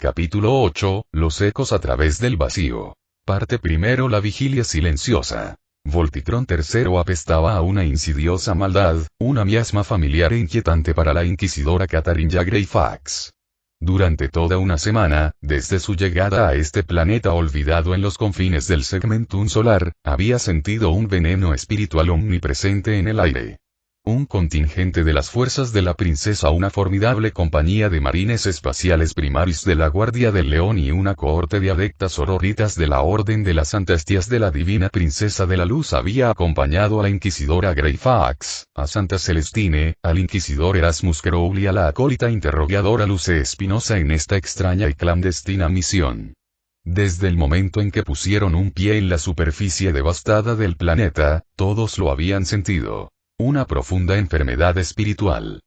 Capítulo 8, Los ecos a través del vacío. Parte primero. La vigilia silenciosa. Volticron III apestaba a una insidiosa maldad, una miasma familiar e inquietante para la inquisidora Catarina Greyfax. Durante toda una semana, desde su llegada a este planeta olvidado en los confines del segmentum solar, había sentido un veneno espiritual omnipresente en el aire. Un contingente de las fuerzas de la princesa, una formidable compañía de marines espaciales primaris de la Guardia del León y una cohorte de adeptas sororitas de la Orden de las Santas Tías de la Divina Princesa de la Luz había acompañado a la inquisidora Greyfax, a Santa Celestine, al inquisidor Erasmus Crowley y a la acólita interrogadora Luce Espinosa en esta extraña y clandestina misión. Desde el momento en que pusieron un pie en la superficie devastada del planeta, todos lo habían sentido. Una profunda enfermedad espiritual.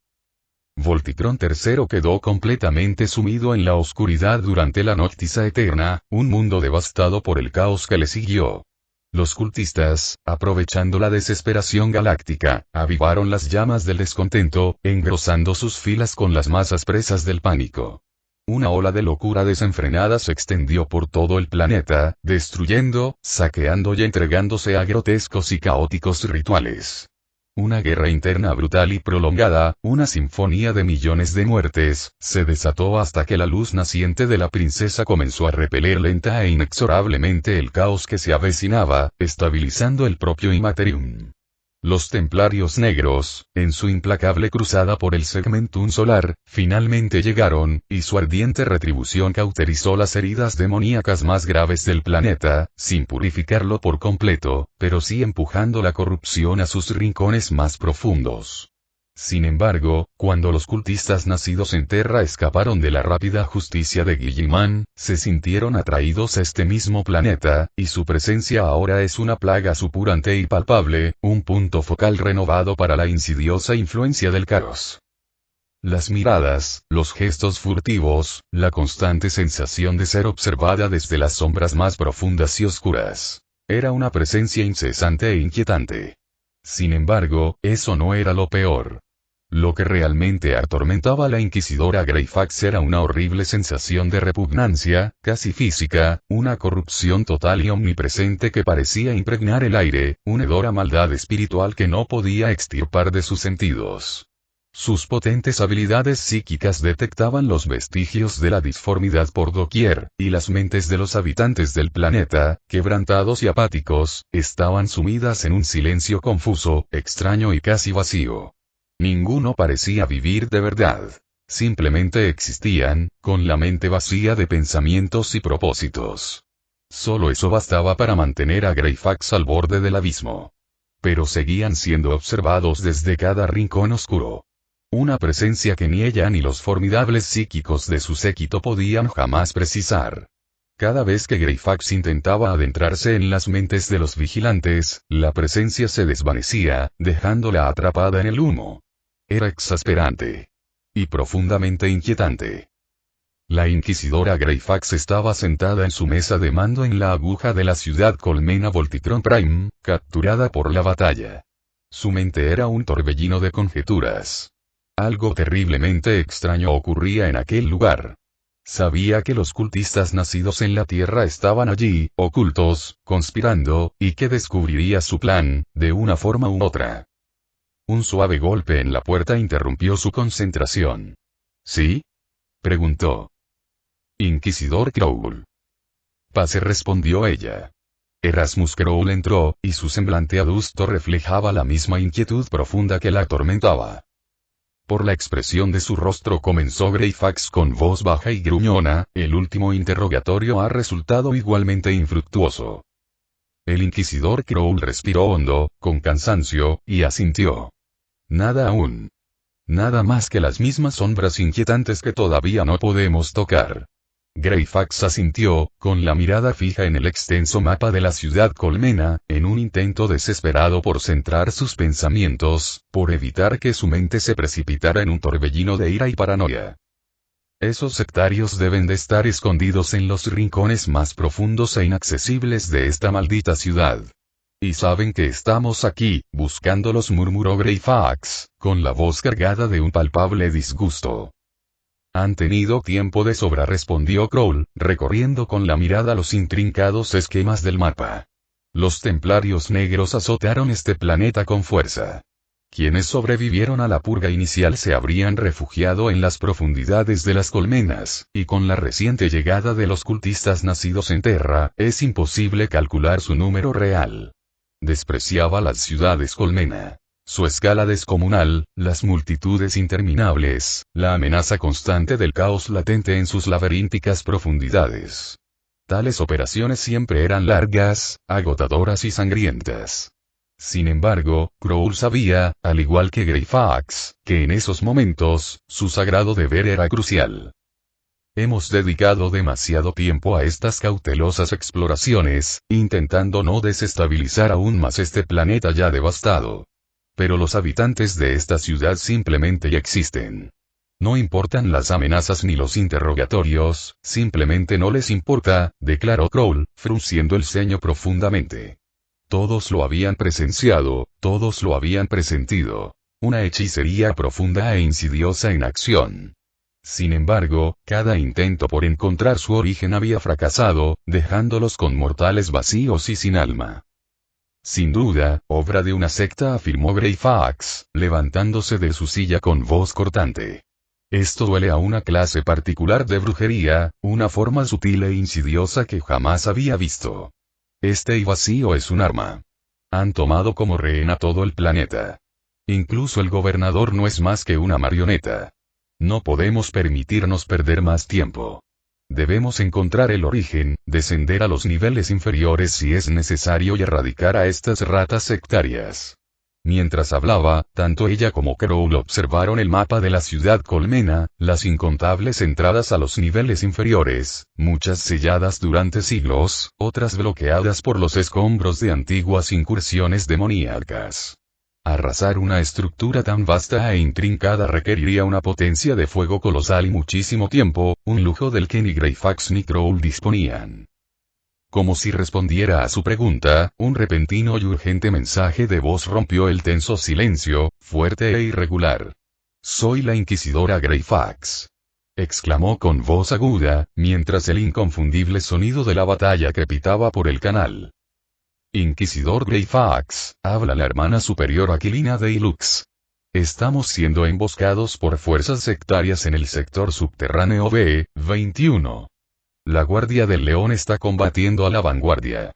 Volticron III quedó completamente sumido en la oscuridad durante la Noctisa Eterna, un mundo devastado por el caos que le siguió. Los cultistas, aprovechando la desesperación galáctica, avivaron las llamas del descontento, engrosando sus filas con las masas presas del pánico. Una ola de locura desenfrenada se extendió por todo el planeta, destruyendo, saqueando y entregándose a grotescos y caóticos rituales. Una guerra interna brutal y prolongada, una sinfonía de millones de muertes, se desató hasta que la luz naciente de la princesa comenzó a repeler lenta e inexorablemente el caos que se avecinaba, estabilizando el propio Immaterium. Los templarios negros, en su implacable cruzada por el segmentum solar, finalmente llegaron, y su ardiente retribución cauterizó las heridas demoníacas más graves del planeta, sin purificarlo por completo, pero sí empujando la corrupción a sus rincones más profundos. Sin embargo, cuando los cultistas nacidos en Terra escaparon de la rápida justicia de Guilliman, se sintieron atraídos a este mismo planeta, y su presencia ahora es una plaga supurante y palpable, un punto focal renovado para la insidiosa influencia del caos. Las miradas, los gestos furtivos, la constante sensación de ser observada desde las sombras más profundas y oscuras. Era una presencia incesante e inquietante. Sin embargo, eso no era lo peor. Lo que realmente atormentaba a la inquisidora Greyfax era una horrible sensación de repugnancia, casi física, una corrupción total y omnipresente que parecía impregnar el aire, una hedora maldad espiritual que no podía extirpar de sus sentidos. Sus potentes habilidades psíquicas detectaban los vestigios de la disformidad por doquier, y las mentes de los habitantes del planeta, quebrantados y apáticos, estaban sumidas en un silencio confuso, extraño y casi vacío. Ninguno parecía vivir de verdad. Simplemente existían, con la mente vacía de pensamientos y propósitos. Solo eso bastaba para mantener a Greyfax al borde del abismo. Pero seguían siendo observados desde cada rincón oscuro. Una presencia que ni ella ni los formidables psíquicos de su séquito podían jamás precisar. Cada vez que Greyfax intentaba adentrarse en las mentes de los vigilantes, la presencia se desvanecía, dejándola atrapada en el humo. Era exasperante. Y profundamente inquietante. La inquisidora Greyfax estaba sentada en su mesa de mando en la aguja de la ciudad colmena Volticron Prime, capturada por la batalla. Su mente era un torbellino de conjeturas. Algo terriblemente extraño ocurría en aquel lugar. Sabía que los cultistas nacidos en la Tierra estaban allí, ocultos, conspirando, y que descubriría su plan, de una forma u otra. Un suave golpe en la puerta interrumpió su concentración. ¿Sí? Preguntó. Inquisidor Crowley. Pase, respondió ella. Erasmus Crowley entró, y su semblante adusto reflejaba la misma inquietud profunda que la atormentaba. Por la expresión de su rostro comenzó Greyfax con voz baja y gruñona, el último interrogatorio ha resultado igualmente infructuoso. El inquisidor Crowley respiró hondo, con cansancio, y asintió. Nada aún. Nada más que las mismas sombras inquietantes que todavía no podemos tocar. Greyfax asintió, con la mirada fija en el extenso mapa de la ciudad colmena, en un intento desesperado por centrar sus pensamientos, por evitar que su mente se precipitara en un torbellino de ira y paranoia. Esos sectarios deben de estar escondidos en los rincones más profundos e inaccesibles de esta maldita ciudad. Y saben que estamos aquí, buscándolos, murmuró Greyfax, con la voz cargada de un palpable disgusto. Han tenido tiempo de sobra, respondió Crowl, recorriendo con la mirada los intrincados esquemas del mapa. Los templarios negros azotaron este planeta con fuerza. Quienes sobrevivieron a la purga inicial se habrían refugiado en las profundidades de las colmenas, y con la reciente llegada de los cultistas nacidos en Terra, es imposible calcular su número real. Despreciaba las ciudades colmena. Su escala descomunal, las multitudes interminables, la amenaza constante del caos latente en sus laberínticas profundidades. Tales operaciones siempre eran largas, agotadoras y sangrientas. Sin embargo, Crowl sabía, al igual que Greyfax, que en esos momentos, su sagrado deber era crucial. Hemos dedicado demasiado tiempo a estas cautelosas exploraciones, intentando no desestabilizar aún más este planeta ya devastado. Pero los habitantes de esta ciudad simplemente ya existen. No importan las amenazas ni los interrogatorios, simplemente no les importa, declaró Crowl, frunciendo el ceño profundamente. Todos lo habían presenciado, todos lo habían presentido. Una hechicería profunda e insidiosa en acción. Sin embargo, cada intento por encontrar su origen había fracasado, dejándolos con mortales vacíos y sin alma. Sin duda, obra de una secta, afirmó Greyfax, levantándose de su silla con voz cortante. Esto duele a una clase particular de brujería, una forma sutil e insidiosa que jamás había visto. Este vacío es un arma. Han tomado como rehén a todo el planeta. Incluso el gobernador no es más que una marioneta. No podemos permitirnos perder más tiempo. Debemos encontrar el origen, descender a los niveles inferiores si es necesario y erradicar a estas ratas sectarias. Mientras hablaba, tanto ella como Crowl observaron el mapa de la ciudad colmena, las incontables entradas a los niveles inferiores, muchas selladas durante siglos, otras bloqueadas por los escombros de antiguas incursiones demoníacas. Arrasar una estructura tan vasta e intrincada requeriría una potencia de fuego colosal y muchísimo tiempo, un lujo del que ni Greyfax ni Crowl disponían. Como si respondiera a su pregunta, un repentino y urgente mensaje de voz rompió el tenso silencio, fuerte e irregular. «Soy la Inquisidora Greyfax», exclamó con voz aguda, mientras el inconfundible sonido de la batalla crepitaba por el canal. «Inquisidor Greyfax», habla la hermana superior Aquilina de Ilux. «Estamos siendo emboscados por fuerzas sectarias en el sector subterráneo B-21. La Guardia del León está combatiendo a la vanguardia».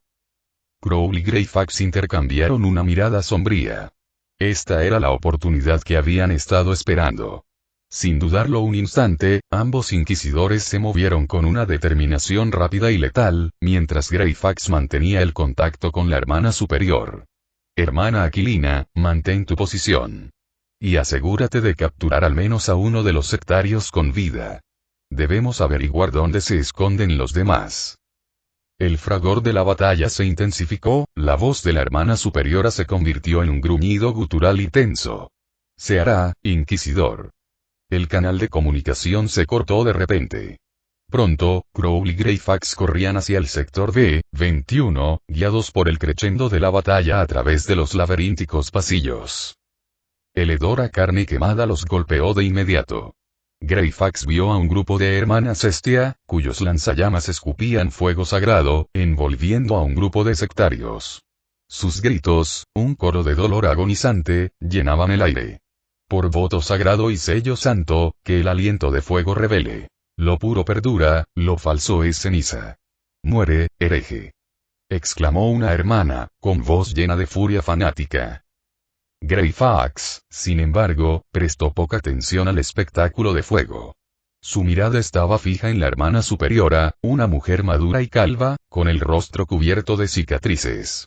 Crowl y Greyfax intercambiaron una mirada sombría. Esta era la oportunidad que habían estado esperando. Sin dudarlo un instante, ambos inquisidores se movieron con una determinación rápida y letal, mientras Greyfax mantenía el contacto con la hermana superior. «Hermana Aquilina, mantén tu posición. Y asegúrate de capturar al menos a uno de los sectarios con vida. Debemos averiguar dónde se esconden los demás». El fragor de la batalla se intensificó, la voz de la hermana superiora se convirtió en un gruñido gutural y tenso. «Se hará, Inquisidor». El canal de comunicación se cortó de repente. Pronto, Crowl y Greyfax corrían hacia el sector B-21, guiados por el crescendo de la batalla a través de los laberínticos pasillos. El hedor a carne quemada los golpeó de inmediato. Greyfax vio a un grupo de hermanas Hestia, cuyos lanzallamas escupían fuego sagrado, envolviendo a un grupo de sectarios. Sus gritos, un coro de dolor agonizante, llenaban el aire. «Por voto sagrado y sello santo, que el aliento de fuego revele. Lo puro perdura, lo falso es ceniza. Muere, hereje», exclamó una hermana, con voz llena de furia fanática. Greyfax, sin embargo, prestó poca atención al espectáculo de fuego. Su mirada estaba fija en la hermana superiora, una mujer madura y calva, con el rostro cubierto de cicatrices.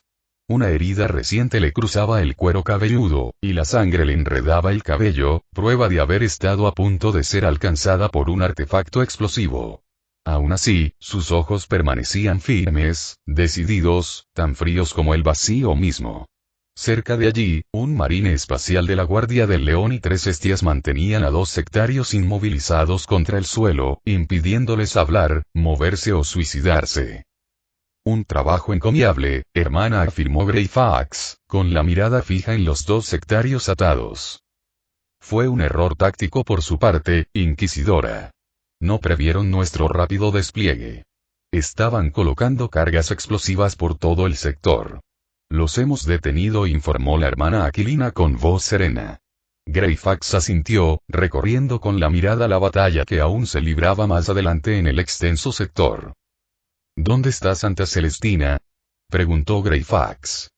Una herida reciente le cruzaba el cuero cabelludo, y la sangre le enredaba el cabello, prueba de haber estado a punto de ser alcanzada por un artefacto explosivo. Aún así, sus ojos permanecían firmes, decididos, tan fríos como el vacío mismo. Cerca de allí, un marine espacial de la Guardia del León y 3 Hestias mantenían a 2 sectarios inmovilizados contra el suelo, impidiéndoles hablar, moverse o suicidarse. «Un trabajo encomiable, hermana», afirmó Greyfax, con la mirada fija en los 2 sectarios atados. «Fue un error táctico por su parte, Inquisidora. No previeron nuestro rápido despliegue. Estaban colocando cargas explosivas por todo el sector. Los hemos detenido, informó la hermana Aquilina con voz serena. Greyfax asintió, recorriendo con la mirada la batalla que aún se libraba más adelante en el extenso sector. ¿Dónde está Santa Celestina?, preguntó Greyfax.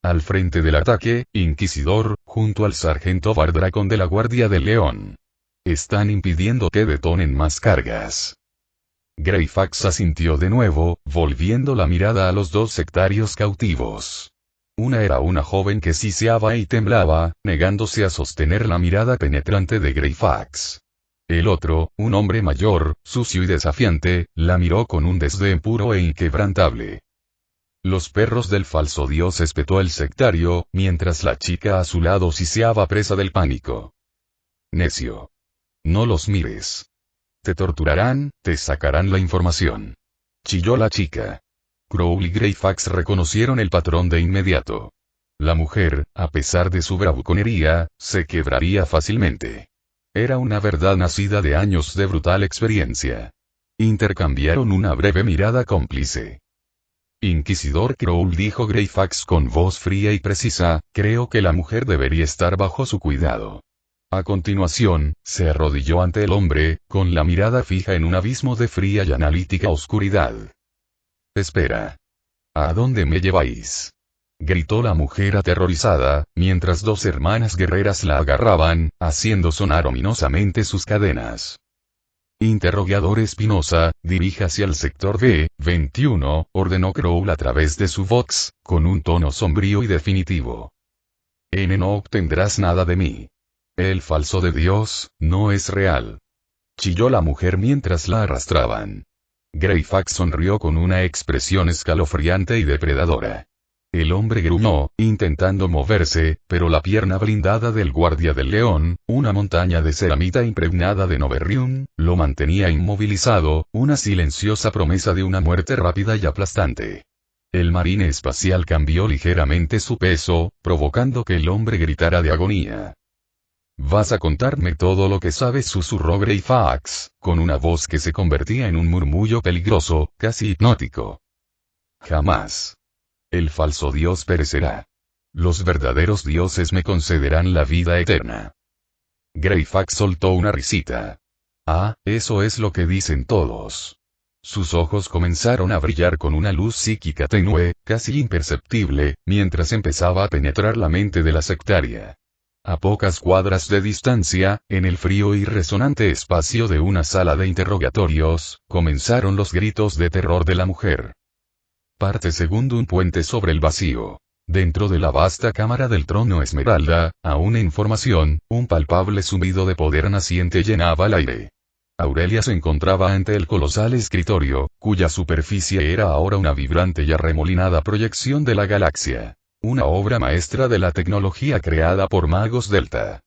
Al frente del ataque, Inquisidor, junto al sargento Bardracon de la Guardia del León. Están impidiendo que detonen más cargas. Greyfax asintió de nuevo, volviendo la mirada a los dos sectarios cautivos. Una era una joven que siseaba y temblaba, negándose a sostener la mirada penetrante de Greyfax. El otro, un hombre mayor, sucio y desafiante, la miró con un desdén puro e inquebrantable. Los perros del falso dios, espetó el sectario, mientras la chica a su lado siseaba presa del pánico. Necio. No los mires. Te torturarán, te sacarán la información. Chilló la chica. Crowley y Greyfax reconocieron el patrón de inmediato. La mujer, a pesar de su bravuconería, se quebraría fácilmente. Era una verdad nacida de años de brutal experiencia. Intercambiaron una breve mirada cómplice. Inquisidor Crowley, dijo Greyfax con voz fría y precisa, creo que la mujer debería estar bajo su cuidado. A continuación, se arrodilló ante el hombre, con la mirada fija en un abismo de fría y analítica oscuridad. Espera. ¿A dónde me lleváis?, gritó la mujer aterrorizada, mientras dos hermanas guerreras la agarraban, haciendo sonar ominosamente sus cadenas. Interrogador Espinosa, diríjase al sector B-21, ordenó Crowley a través de su voz, con un tono sombrío y definitivo. No obtendrás nada de mí. El falso de Dios, no es real. Chilló la mujer mientras la arrastraban. Greyfax sonrió con una expresión escalofriante y depredadora. El hombre gruñó, intentando moverse, pero la pierna blindada del guardia del león, una montaña de ceramita impregnada de noberrium, lo mantenía inmovilizado, una silenciosa promesa de una muerte rápida y aplastante. El marine espacial cambió ligeramente su peso, provocando que el hombre gritara de agonía. «¿Vas a contarme todo lo que sabes?», susurró Greyfax, con una voz que se convertía en un murmullo peligroso, casi hipnótico. «Jamás. El falso dios perecerá. Los verdaderos dioses me concederán la vida eterna». Greyfax soltó una risita. «Ah, eso es lo que dicen todos». Sus ojos comenzaron a brillar con una luz psíquica tenue, casi imperceptible, mientras empezaba a penetrar la mente de la sectaria. A pocas cuadras de distancia, en el frío y resonante espacio de una sala de interrogatorios, comenzaron los gritos de terror de la mujer. Parte segundo. Un puente sobre el vacío. Dentro de la vasta cámara del trono Esmeralda, aún en formación, un palpable zumbido de poder naciente llenaba el aire. Aurelia se encontraba ante el colosal escritorio, cuya superficie era ahora una vibrante y arremolinada proyección de la galaxia. Una obra maestra de la tecnología creada por magos Delta.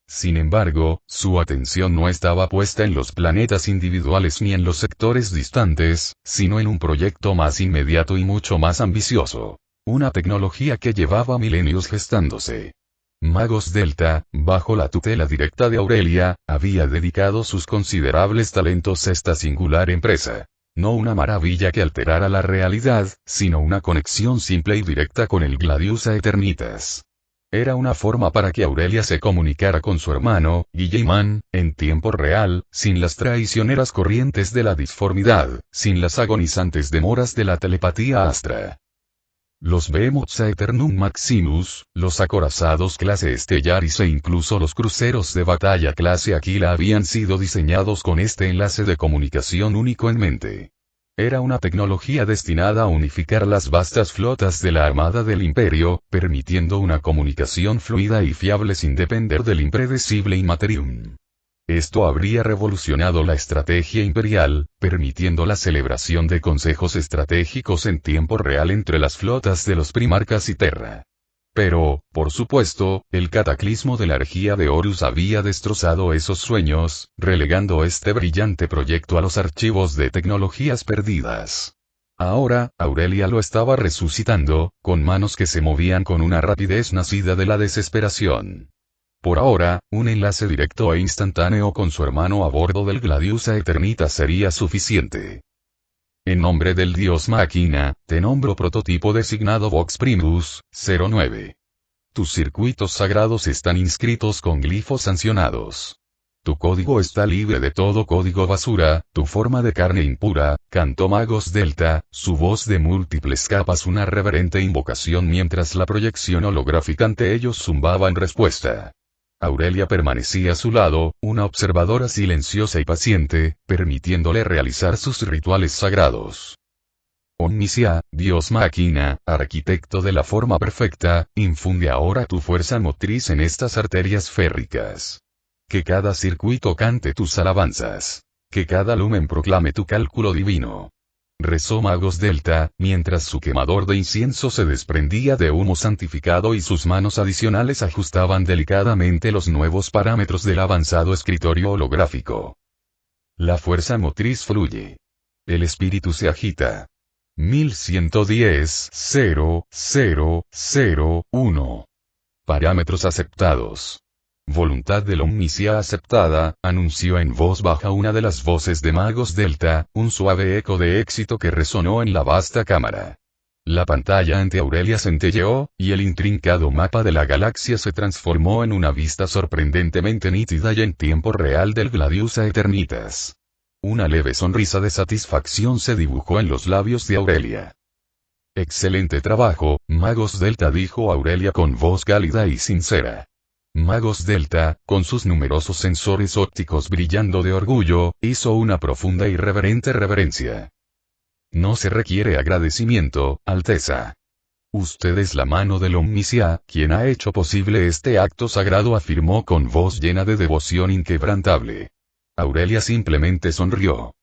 Sin embargo, su atención no estaba puesta en los planetas individuales ni en los sectores distantes, sino en un proyecto más inmediato y mucho más ambicioso. Una tecnología que llevaba milenios gestándose. Magos Delta, bajo la tutela directa de Aurelia, había dedicado sus considerables talentos a esta singular empresa. No una maravilla que alterara la realidad, sino una conexión simple y directa con el Gladius Aeternitas. Era una forma para que Aurelia se comunicara con su hermano, Guilliman, en tiempo real, sin las traicioneras corrientes de la disformidad, sin las agonizantes demoras de la telepatía astra. Los Behemoths Aeternum Maximus, los acorazados clase Stellaris e incluso los cruceros de batalla clase Aquila habían sido diseñados con este enlace de comunicación único en mente. Era una tecnología destinada a unificar las vastas flotas de la Armada del Imperio, permitiendo una comunicación fluida y fiable sin depender del impredecible Immaterium. Esto habría revolucionado la estrategia imperial, permitiendo la celebración de consejos estratégicos en tiempo real entre las flotas de los Primarcas y Terra. Pero, por supuesto, el cataclismo de la herejía de Horus había destrozado esos sueños, relegando este brillante proyecto a los archivos de tecnologías perdidas. Ahora, Aurelia lo estaba resucitando, con manos que se movían con una rapidez nacida de la desesperación. Por ahora, un enlace directo e instantáneo con su hermano a bordo del Gladiusa Eternitas sería suficiente. En nombre del Dios Máquina, te nombro prototipo designado Vox Primus, 09. Tus circuitos sagrados están inscritos con glifos sancionados. Tu código está libre de todo código basura, tu forma de carne impura, cantó Magos Delta, su voz de múltiples capas una reverente invocación mientras la proyección holográfica ante ellos zumbaba en respuesta. Aurelia permanecía a su lado, una observadora silenciosa y paciente, permitiéndole realizar sus rituales sagrados. Omnicia, Dios Máquina, arquitecto de la forma perfecta, infunde ahora tu fuerza motriz en estas arterias férricas. Que cada circuito cante tus alabanzas. Que cada lumen proclame tu cálculo divino. Rezó Magos Delta, mientras su quemador de incienso se desprendía de humo santificado y sus manos adicionales ajustaban delicadamente los nuevos parámetros del avanzado escritorio holográfico. La fuerza motriz fluye. El espíritu se agita. 1110, 0001. Parámetros aceptados. Voluntad del Omnicia aceptada, anunció en voz baja una de las voces de Magos Delta, un suave eco de éxito que resonó en la vasta cámara. La pantalla ante Aurelia centelleó, y el intrincado mapa de la galaxia se transformó en una vista sorprendentemente nítida y en tiempo real del Gladiusa Eternitas. Una leve sonrisa de satisfacción se dibujó en los labios de Aurelia. Excelente trabajo, Magos Delta, dijo Aurelia con voz cálida y sincera. Magos Delta, con sus numerosos sensores ópticos brillando de orgullo, hizo una profunda y reverente reverencia. No se requiere agradecimiento, Alteza. Usted es la mano del Omnicia, quien ha hecho posible este acto sagrado, afirmó con voz llena de devoción inquebrantable. Aurelia simplemente sonrió.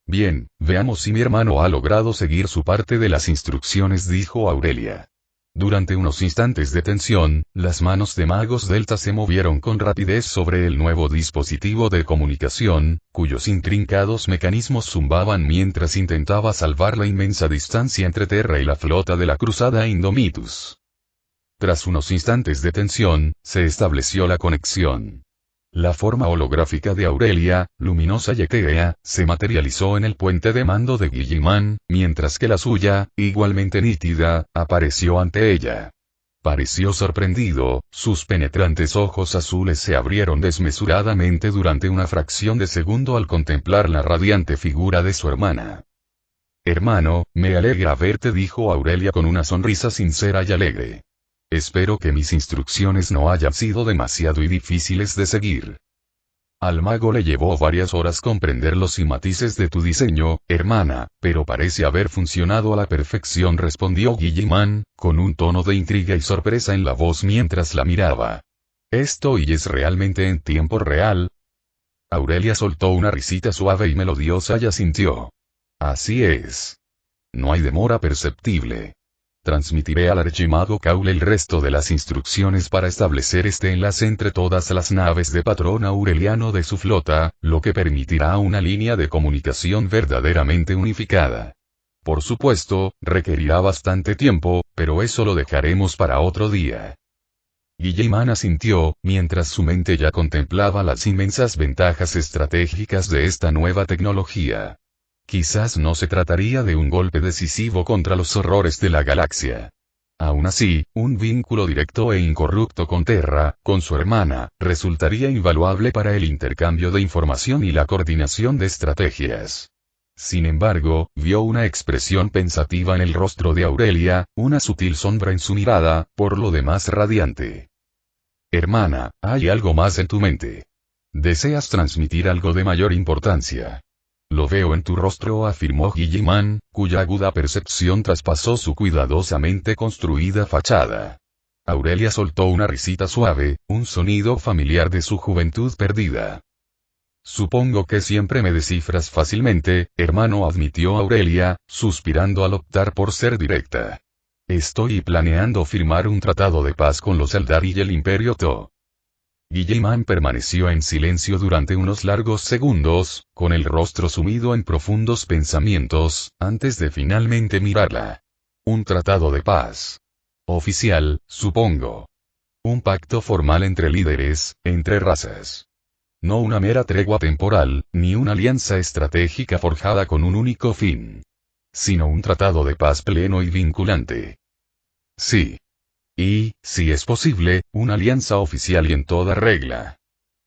Bien, veamos si mi hermano ha logrado seguir su parte de las instrucciones, dijo Aurelia. Durante unos instantes de tensión, las manos de Magos Delta se movieron con rapidez sobre el nuevo dispositivo de comunicación, cuyos intrincados mecanismos zumbaban mientras intentaba salvar la inmensa distancia entre Terra y la flota de la cruzada Indomitus. Tras unos instantes de tensión, se estableció la conexión. La forma holográfica de Aurelia, luminosa y etérea, se materializó en el puente de mando de Guilliman, mientras que la suya, igualmente nítida, apareció ante ella. Pareció sorprendido, sus penetrantes ojos azules se abrieron desmesuradamente durante una fracción de segundo al contemplar la radiante figura de su hermana. Hermano, me alegra verte, dijo Aurelia con una sonrisa sincera y alegre. Espero que mis instrucciones no hayan sido demasiado difíciles de seguir. Al mago le llevó varias horas comprender los matices de tu diseño, hermana, pero parece haber funcionado a la perfección, respondió Guilliman, con un tono de intriga y sorpresa en la voz mientras la miraba. ¿Esto y es realmente en tiempo real? Aurelia soltó una risita suave y melodiosa y asintió. Así es. No hay demora perceptible. Transmitiré al archimago Caule el resto de las instrucciones para establecer este enlace entre todas las naves de patrón aureliano de su flota, lo que permitirá una línea de comunicación verdaderamente unificada. Por supuesto, requerirá bastante tiempo, pero eso lo dejaremos para otro día. Guilliman asintió, mientras su mente ya contemplaba las inmensas ventajas estratégicas de esta nueva tecnología. Quizás no se trataría de un golpe decisivo contra los horrores de la galaxia. Aún así, un vínculo directo e incorrupto con Terra, con su hermana, resultaría invaluable para el intercambio de información y la coordinación de estrategias. Sin embargo, vio una expresión pensativa en el rostro de Aurelia, una sutil sombra en su mirada, por lo demás radiante. Hermana, hay algo más en tu mente. ¿Deseas transmitir algo de mayor importancia? Lo veo en tu rostro, afirmó Guilliman, cuya aguda percepción traspasó su cuidadosamente construida fachada. Aurelia soltó una risita suave, un sonido familiar de su juventud perdida. Supongo que siempre me descifras fácilmente, hermano, admitió Aurelia, suspirando al optar por ser directa. Estoy planeando firmar un tratado de paz con los Eldari y el Imperio To. Guilliman permaneció en silencio durante unos largos segundos, con el rostro sumido en profundos pensamientos, antes de finalmente mirarla. Un tratado de paz. Oficial, supongo. Un pacto formal entre líderes, entre razas. No una mera tregua temporal, ni una alianza estratégica forjada con un único fin. Sino un tratado de paz pleno y vinculante. Sí. Y, si es posible, una alianza oficial y en toda regla.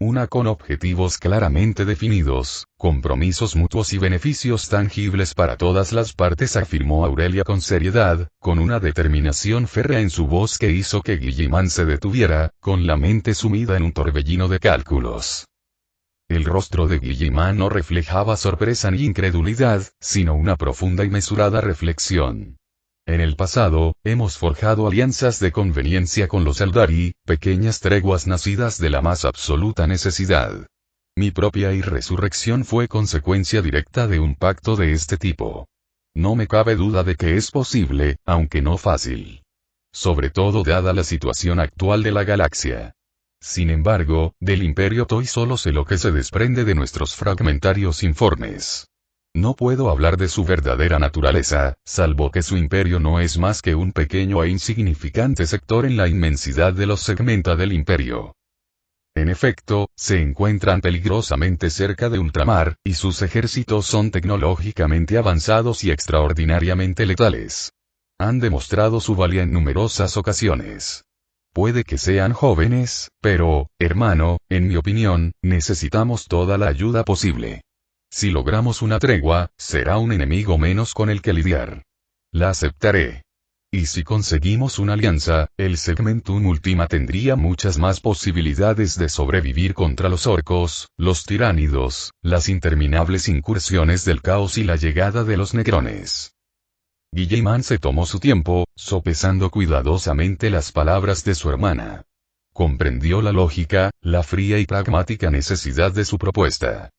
Una con objetivos claramente definidos, compromisos mutuos y beneficios tangibles para todas las partes, afirmó Aurelia con seriedad, con una determinación férrea en su voz que hizo que Guilliman se detuviera, con la mente sumida en un torbellino de cálculos. El rostro de Guilliman no reflejaba sorpresa ni incredulidad, sino una profunda y mesurada reflexión. En el pasado, hemos forjado alianzas de conveniencia con los Eldari, pequeñas treguas nacidas de la más absoluta necesidad. Mi propia resurrección fue consecuencia directa de un pacto de este tipo. No me cabe duda de que es posible, aunque no fácil. Sobre todo dada la situación actual de la galaxia. Sin embargo, del Imperio Toy solo sé lo que se desprende de nuestros fragmentarios informes. No puedo hablar de su verdadera naturaleza, salvo que su imperio no es más que un pequeño e insignificante sector en la inmensidad de los segmenta del imperio. En efecto, se encuentran peligrosamente cerca de ultramar, y sus ejércitos son tecnológicamente avanzados y extraordinariamente letales. Han demostrado su valía en numerosas ocasiones. Puede que sean jóvenes, pero, hermano, en mi opinión, necesitamos toda la ayuda posible. Si logramos una tregua, será un enemigo menos con el que lidiar. La aceptaré. Y si conseguimos una alianza, el Segmentum Ultima tendría muchas más posibilidades de sobrevivir contra los orcos, los tiránidos, las interminables incursiones del caos y la llegada de los negrones. Guilliman se tomó su tiempo, sopesando cuidadosamente las palabras de su hermana. Comprendió la lógica, la fría y pragmática necesidad de su propuesta.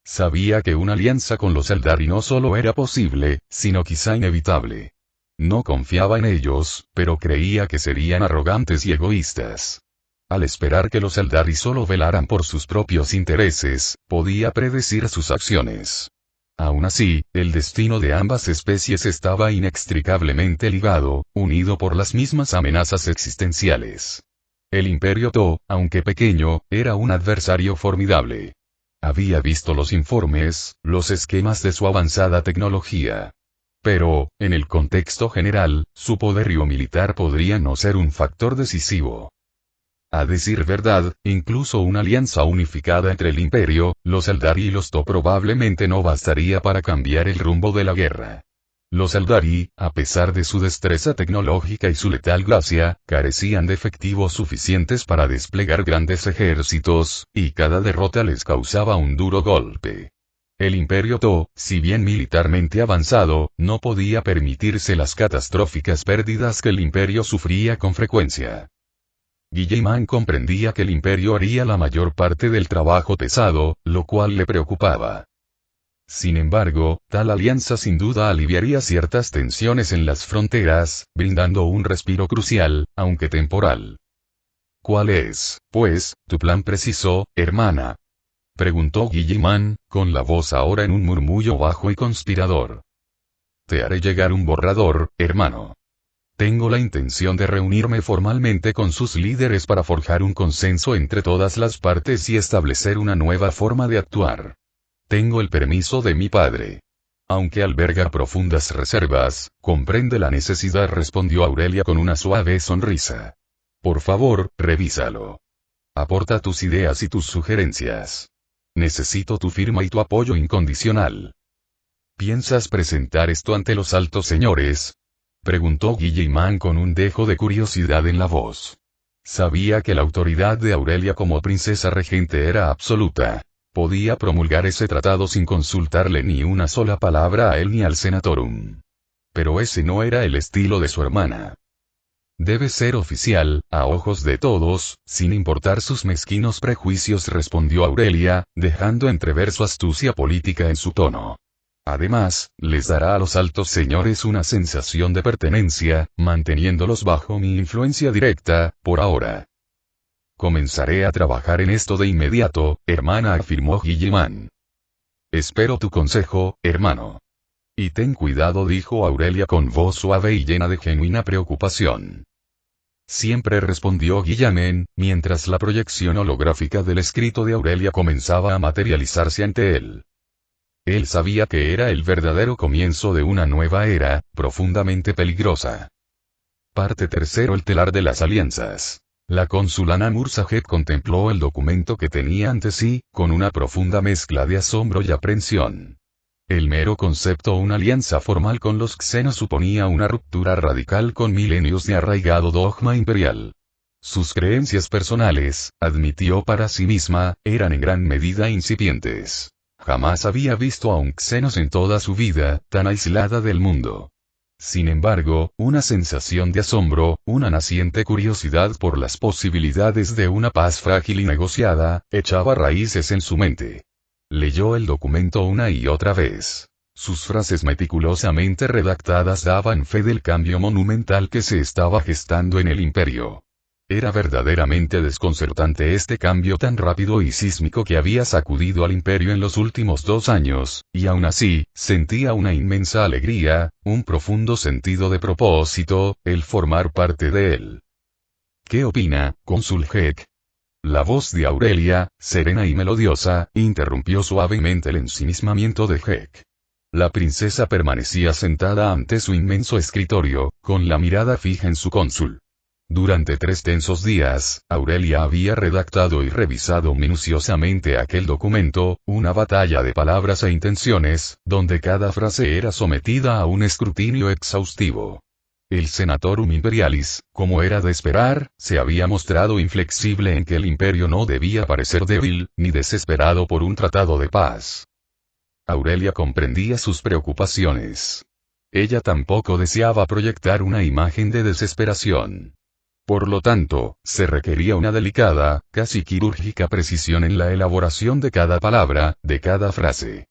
Sabía que una alianza con los Eldari no solo era posible, sino quizá inevitable. No confiaba en ellos, pero creía que serían arrogantes y egoístas. Al esperar que los Eldari solo velaran por sus propios intereses, podía predecir sus acciones. Aún así, el destino de ambas especies estaba inextricablemente ligado, unido por las mismas amenazas existenciales. El Imperio To, aunque pequeño, era un adversario formidable. Había visto los informes, los esquemas de su avanzada tecnología. Pero, en el contexto general, su poderío militar podría no ser un factor decisivo. A decir verdad, incluso una alianza unificada entre el Imperio, los Eldari y los To probablemente no bastaría para cambiar el rumbo de la guerra. Los Eldari, a pesar de su destreza tecnológica y su letal gracia, carecían de efectivos suficientes para desplegar grandes ejércitos, y cada derrota les causaba un duro golpe. El Imperio To, si bien militarmente avanzado, no podía permitirse las catastróficas pérdidas que el Imperio sufría con frecuencia. Guilliman comprendía que el Imperio haría la mayor parte del trabajo pesado, lo cual le preocupaba. Sin embargo, tal alianza sin duda aliviaría ciertas tensiones en las fronteras, brindando un respiro crucial, aunque temporal. ¿Cuál es, pues, tu plan preciso, hermana? Preguntó Guilliman, con la voz ahora en un murmullo bajo y conspirador. Te haré llegar un borrador, hermano. Tengo la intención de reunirme formalmente con sus líderes para forjar un consenso entre todas las partes y establecer una nueva forma de actuar. Tengo el permiso de mi padre. Aunque alberga profundas reservas, comprende la necesidad, respondió Aurelia con una suave sonrisa. Por favor, revísalo. Aporta tus ideas y tus sugerencias. Necesito tu firma y tu apoyo incondicional. ¿Piensas presentar esto ante los altos señores? Preguntó Guilliman con un dejo de curiosidad en la voz. Sabía que la autoridad de Aurelia como princesa regente era absoluta. Podía promulgar ese tratado sin consultarle ni una sola palabra a él ni al Senatorum. Pero ese no era el estilo de su hermana. Debe ser oficial, a ojos de todos, sin importar sus mezquinos prejuicios, respondió Aurelia, dejando entrever su astucia política en su tono. Además, les dará a los altos señores una sensación de pertenencia, manteniéndolos bajo mi influencia directa, por ahora. Comenzaré a trabajar en esto de inmediato, hermana, afirmó Guilliman. Espero tu consejo, hermano. Y ten cuidado, dijo Aurelia con voz suave y llena de genuina preocupación. Siempre respondió Guillaumin, mientras la proyección holográfica del escrito de Aurelia comenzaba a materializarse ante él. Él sabía que era el verdadero comienzo de una nueva era, profundamente peligrosa. Parte tercero. El telar de las alianzas. La cónsul Ana Mursajet contempló el documento que tenía ante sí, con una profunda mezcla de asombro y aprensión. El mero concepto una alianza formal con los xenos suponía una ruptura radical con milenios de arraigado dogma imperial. Sus creencias personales, admitió para sí misma, eran en gran medida incipientes. Jamás había visto a un xenos en toda su vida, tan aislada del mundo. Sin embargo, una sensación de asombro, una naciente curiosidad por las posibilidades de una paz frágil y negociada, echaba raíces en su mente. Leyó el documento una y otra vez. Sus frases meticulosamente redactadas daban fe del cambio monumental que se estaba gestando en el imperio. Era verdaderamente desconcertante este cambio tan rápido y sísmico que había sacudido al imperio en los últimos 2 años, y aún así, sentía una inmensa alegría, un profundo sentido de propósito, el formar parte de él. ¿Qué opina, cónsul Heck? La voz de Aurelia, serena y melodiosa, interrumpió suavemente el ensimismamiento de Heck. La princesa permanecía sentada ante su inmenso escritorio, con la mirada fija en su cónsul. Durante 3 tensos días, Aurelia había redactado y revisado minuciosamente aquel documento, una batalla de palabras e intenciones, donde cada frase era sometida a un escrutinio exhaustivo. El Senatorum Imperialis, como era de esperar, se había mostrado inflexible en que el imperio no debía parecer débil, ni desesperado por un tratado de paz. Aurelia comprendía sus preocupaciones. Ella tampoco deseaba proyectar una imagen de desesperación. Por lo tanto, se requería una delicada, casi quirúrgica precisión en la elaboración de cada palabra, de cada frase.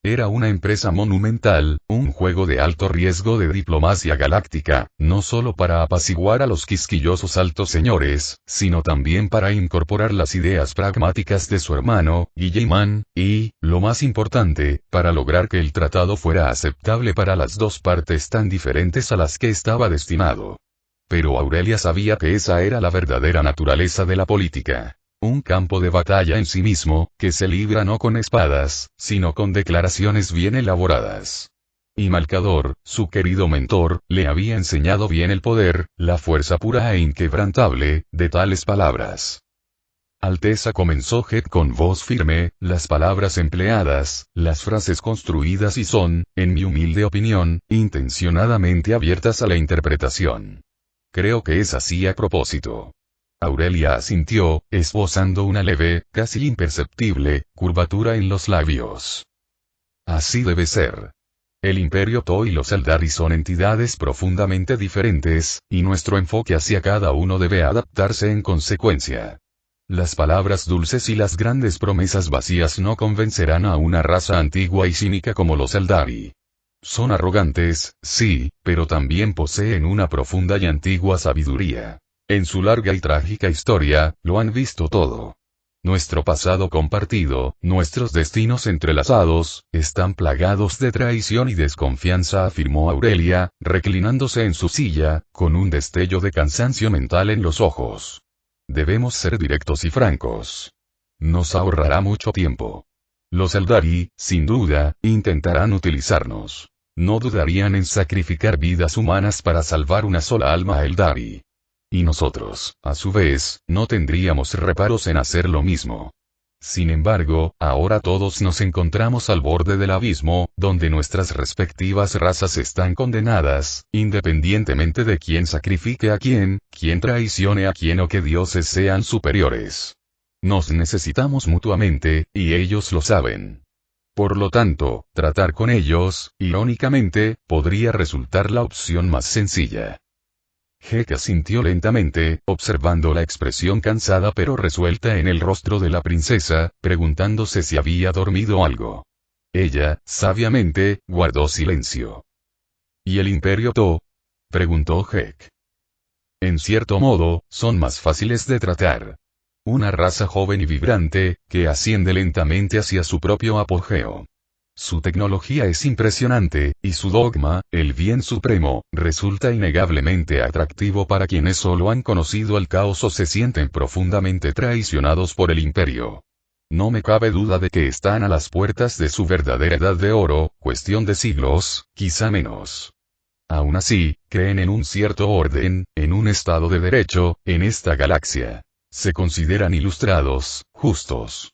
Era una empresa monumental, un juego de alto riesgo de diplomacia galáctica, no solo para apaciguar a los quisquillosos altos señores, sino también para incorporar las ideas pragmáticas de su hermano, Guillemán, y, lo más importante, para lograr que el tratado fuera aceptable para las 2 partes tan diferentes a las que estaba destinado. Pero Aurelia sabía que esa era la verdadera naturaleza de la política. Un campo de batalla en sí mismo, que se libra no con espadas, sino con declaraciones bien elaboradas. Y Malcador, su querido mentor, le había enseñado bien el poder, la fuerza pura e inquebrantable, de tales palabras. Alteza, comenzó Heck con voz firme, las palabras empleadas, las frases construidas y son, en mi humilde opinión, intencionadamente abiertas a la interpretación. Creo que es así a propósito. Aurelia asintió, esbozando una leve, casi imperceptible, curvatura en los labios. Así debe ser. El Imperio To y los Eldari son entidades profundamente diferentes, y nuestro enfoque hacia cada uno debe adaptarse en consecuencia. Las palabras dulces y las grandes promesas vacías no convencerán a una raza antigua y cínica como los Eldari. Son arrogantes, sí, pero también poseen una profunda y antigua sabiduría. En su larga y trágica historia, lo han visto todo. Nuestro pasado compartido, nuestros destinos entrelazados, están plagados de traición y desconfianza, afirmó Aurelia, reclinándose en su silla, con un destello de cansancio mental en los ojos. Debemos ser directos y francos. Nos ahorrará mucho tiempo. Los Eldari, sin duda, intentarán utilizarnos. No dudarían en sacrificar vidas humanas para salvar una sola alma Eldari. Y nosotros, a su vez, no tendríamos reparos en hacer lo mismo. Sin embargo, ahora todos nos encontramos al borde del abismo, donde nuestras respectivas razas están condenadas, independientemente de quién sacrifique a quién traicione a quién o que dioses sean superiores. Nos necesitamos mutuamente, y ellos lo saben. Por lo tanto, tratar con ellos, irónicamente, podría resultar la opción más sencilla. Heck asintió lentamente, observando la expresión cansada pero resuelta en el rostro de la princesa, preguntándose si había dormido algo. Ella, sabiamente, guardó silencio. ¿Y el Imperio To? Preguntó Heck. En cierto modo, son más fáciles de tratar. Una raza joven y vibrante, que asciende lentamente hacia su propio apogeo. Su tecnología es impresionante, y su dogma, el bien supremo, resulta innegablemente atractivo para quienes solo han conocido el caos o se sienten profundamente traicionados por el imperio. No me cabe duda de que están a las puertas de su verdadera edad de oro, cuestión de siglos, quizá menos. Aún así, creen en un cierto orden, en un estado de derecho, en esta galaxia. Se consideran ilustrados, justos.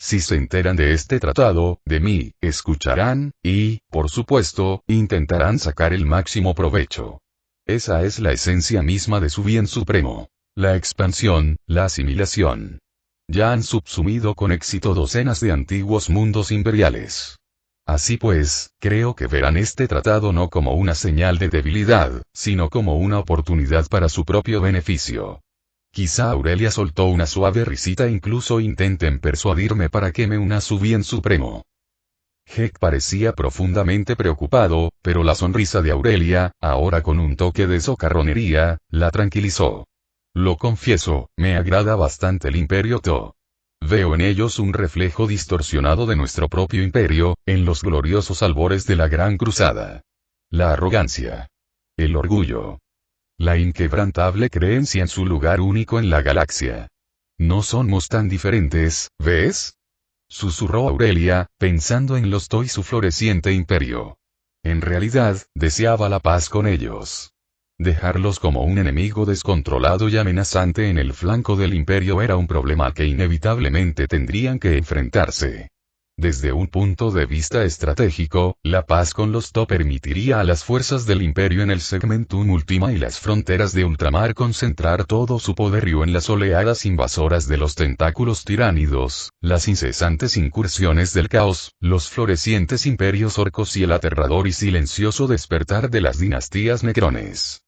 Si se enteran de este tratado, de mí, escucharán, y, por supuesto, intentarán sacar el máximo provecho. Esa es la esencia misma de su bien supremo. La expansión, la asimilación. Ya han subsumido con éxito docenas de antiguos mundos imperiales. Así pues, creo que verán este tratado no como una señal de debilidad, sino como una oportunidad para su propio beneficio. Quizá Aurelia soltó una suave risita e incluso intenten persuadirme para que me una a su bien supremo. Heck parecía profundamente preocupado, pero la sonrisa de Aurelia, ahora con un toque de socarronería, la tranquilizó. Lo confieso, me agrada bastante el Imperio To. Veo en ellos un reflejo distorsionado de nuestro propio imperio, en los gloriosos albores de la Gran Cruzada. La arrogancia. El orgullo. La inquebrantable creencia en su lugar único en la galaxia. No somos tan diferentes, ¿ves? Susurró Aurelia, pensando en los To y su floreciente imperio. En realidad, deseaba la paz con ellos. Dejarlos como un enemigo descontrolado y amenazante en el flanco del imperio era un problema que inevitablemente tendrían que enfrentarse. Desde un punto de vista estratégico, la paz con los To permitiría a las fuerzas del imperio en el Segmentum Ultima y las fronteras de ultramar concentrar todo su poderío en las oleadas invasoras de los tentáculos tiránidos, las incesantes incursiones del caos, los florecientes imperios orcos y el aterrador y silencioso despertar de las dinastías necrones.